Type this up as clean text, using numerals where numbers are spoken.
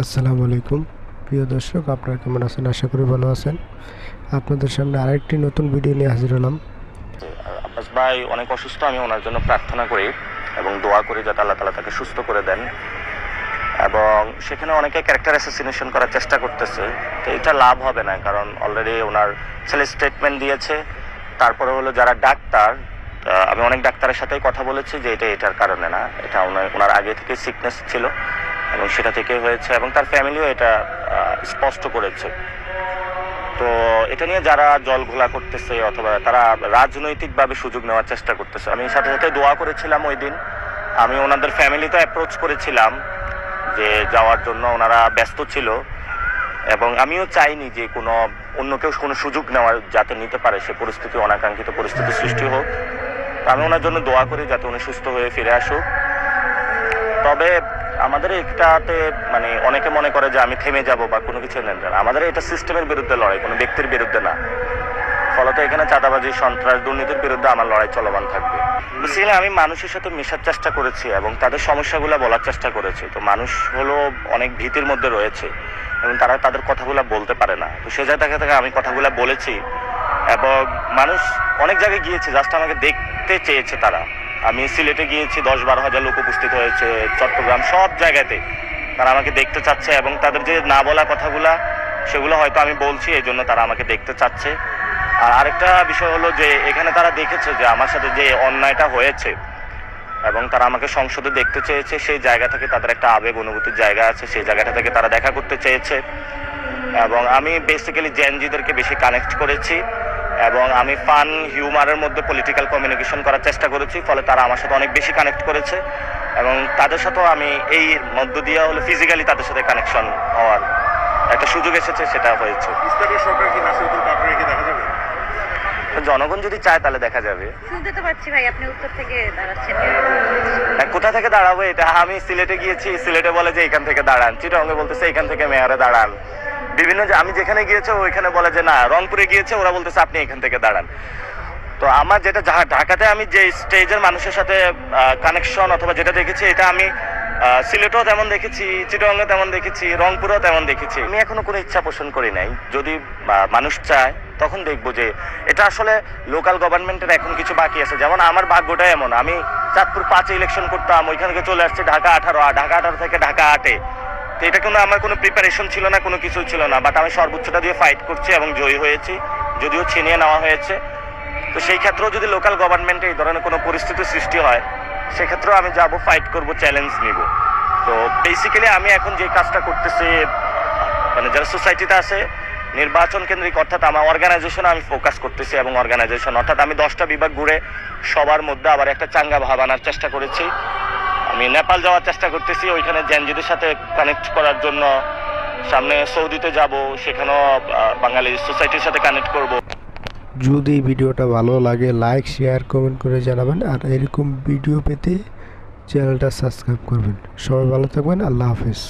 আসসালামু আলাইকুম প্রিয় দর্শক, আপনারা কেমন আছেন? আশা করি ভালো আছেন। আপনাদের সামনে আরেকটি নতুন ভিডিও নিয়ে হাজির হলাম। আব্বাস ভাই অনেক অসুস্থ, আমি ওনার জন্য প্রার্থনা করি এবং দোয়া করি যাতে আল্লাহ তাআলা তাকে সুস্থ করে দেন। এবং সেখানে অনেকে ক্যারেক্টার অ্যাসাসিনেশন করার চেষ্টা করতেছে, তো এটা লাভ হবে না, কারণ অলরেডি ওনার ছেলে স্টেটমেন্ট দিয়েছে। তারপরে হলো যারা ডাক্তার, আমি অনেক ডাক্তারের সাথেই কথা বলেছি যে এটার কারণে না, এটা ওনার আগে থেকে সিকনেস ছিল এবং সেটা থেকে হয়েছে, এবং তার ফ্যামিলিও এটা স্পষ্ট করেছে। তো এটা নিয়ে যারা জল ঘোলা করতেছে অথবা তারা রাজনৈতিকভাবে সুযোগ নেওয়ার চেষ্টা করতেছে, আমি সাথে সাথে দোয়া করেছিলাম ওই দিন। আমি ওনাদের ফ্যামিলিতে অ্যাপ্রোচ করেছিলাম যে যাওয়ার জন্য, ওনারা ব্যস্ত ছিল এবং আমিও চাইনি যে অন্য কেউ কোনো সুযোগ নেওয়ার যাতে নিতে পারে, সে পরিস্থিতি, অনাকাঙ্ক্ষিত পরিস্থিতি সৃষ্টি হোক। তো আমি ওনার জন্য দোয়া করি যাতে উনি সুস্থ হয়ে ফিরে আসুক। তবে আমাদের এটাতে মানে অনেকে মনে করে যে আমি থেমে যাব বা কোনো কিছু নেন, আমাদের এটা সিস্টেমের বিরুদ্ধে লড়াই, কোনো ব্যক্তির বিরুদ্ধে না। ফলত এখানে চাঁদাবাজি, সন্ত্রাস, দুর্নীতির বিরুদ্ধে আমার লড়াই চলমান থাকবে। বেসিক্যালি আমি মানুষের সাথে মেশার চেষ্টা করেছি এবং তাদের সমস্যাগুলো বলার চেষ্টা করেছি। তো মানুষ হলো অনেক ভীতির মধ্যে রয়েছে এবং তারা তাদের কথাগুলো বলতে পারে না। তো সে জায়গা থেকে আমি কথাগুলো বলেছি এবং মানুষ অনেক জায়গায় গিয়েছে, জাস্ট আমাকে দেখতে চেয়েছে তারা। আমি সিলেটে গিয়েছি, 10-12 হাজার লোক উপস্থিত হয়েছে, চট্টগ্রাম, সব জায়গাতে তারা আমাকে দেখতে চাচ্ছে এবং তাদের যে না বলা কথাগুলা সেগুলো হয়তো আমি বলছি, এই জন্য তারা আমাকে দেখতে চাচ্ছে। আর আরেকটা বিষয় হলো যে এখানে তারা দেখেছে যে আমার সাথে যে অন্যায়টা হয়েছে এবং তারা আমাকে সংসদে দেখতে চেয়েছে, সেই জায়গা থেকে তাদের একটা আবেগ অনুভূতির জায়গা আছে, সেই জায়গাটা থেকে তারা দেখা করতে চেয়েছে। এবং আমি বেসিক্যালি জেনজিদেরকে বেশি কানেক্ট করেছি এবং আমি ফান হিউমারের মধ্যে পলিটিক্যাল কমিউনিকেশন করার চেষ্টা করেছি, ফলে তারা আমার সাথে অনেক বেশি কানেক্ট করেছে এবং তাদের সাথেও আমি এই মধ্য দিয়ে হলো ফিজিক্যালি তাদের সাথে কানেকশন হওয়ার একটা সুযোগ এসেছে, সেটা হয়েছে। জনগণ যদি চায় তাহলে দেখা যাবে। শুনতে তো পাচ্ছি ভাই আপনি উত্তর থেকে দাঁড়াচ্ছেন। কোথা থেকে দাঁড়াবো এটা আমি সিলেটে গিয়েছি, সিলেটে বলে যে এখান থেকে দাঁড়ান, চিটাগাঙ্গে বলতেছে এখান থেকে মেয়রে দাঁড়ান, বিভিন্ন আমি যেখানে গিয়েছে ওইখানে বলে যে না, রংপুরে গিয়েছে ওরা বলতেছে আপনি এখান থেকে দাঁড়ান। তো আমার যেটা ঢাকাতে আমি যে স্টেজের মানুষের সাথে কানেকশন অথবা যেটা দেখেছি, এটা আমি সিলেটেও তেমন দেখেছি, চিটাগাঙ্গে তেমন দেখেছি, রংপুরেও তেমন দেখেছি। আমি এখনো কোনো ইচ্ছা পোষণ করি নাই, যদি মানুষ চায় তখন দেখবো যে এটা আসলে লোকাল গভর্নমেন্টের এখন কিছু বাকি আছে। যেমন আমার ভাগ্যটা এমন, আমি চাঁদপুর 5-এ ইলেকশন করতাম, ওইখান থেকে চলে আসছি ঢাকা 18, ঢাকা 18 থেকে ঢাকা 8-এ। তো এটা কিন্তু আমার কোনো প্রিপারেশন ছিল না, কোনো কিছু ছিল না, বাট আমি সর্বোচ্চটা দিয়ে ফাইট করছি এবং জয়ী হয়েছি, যদিও ছিনিয়ে নেওয়া হয়েছে। তো সেই ক্ষেত্রেও যদি লোকাল গভর্নমেন্টে এই ধরনের কোনো পরিস্থিতি সৃষ্টি হয়, সেক্ষেত্রেও আমি যাব, ফাইট করব, চ্যালেঞ্জ নিব। তো বেসিক্যালি আমি এখন যে কাজটা করতেছি, মানে যারা সোসাইটিতে আছে নির্বাচন কেন্দ্রিক, অর্থাৎ আমার অর্গানাইজেশনে আমি ফোকাস করতেছি এবং অর্গানাইজেশন অর্থাৎ আমি 10টা বিভাগ ঘুরে সবার মধ্যে আবার একটা চাঙ্গা ভাব আনার চেষ্টা করেছি। আমি নেপাল যাওয়ার চেষ্টা করতেছি, ওইখানে জেনজিদের সাথে কানেক্ট করার জন্য। সামনে সৌদিতে যাব, সেখানেও বাঙালি সোসাইটির সাথে কানেক্ট করব। যদি ভিডিওটা ভালো লাগে লাইক, শেয়ার, কমেন্ট করে জানাবেন। আর এরকম ভিডিও পেতে চ্যানেলটা সাবস্ক্রাইব করবেন। সবাই ভালো থাকবেন। আল্লাহ হাফেজ।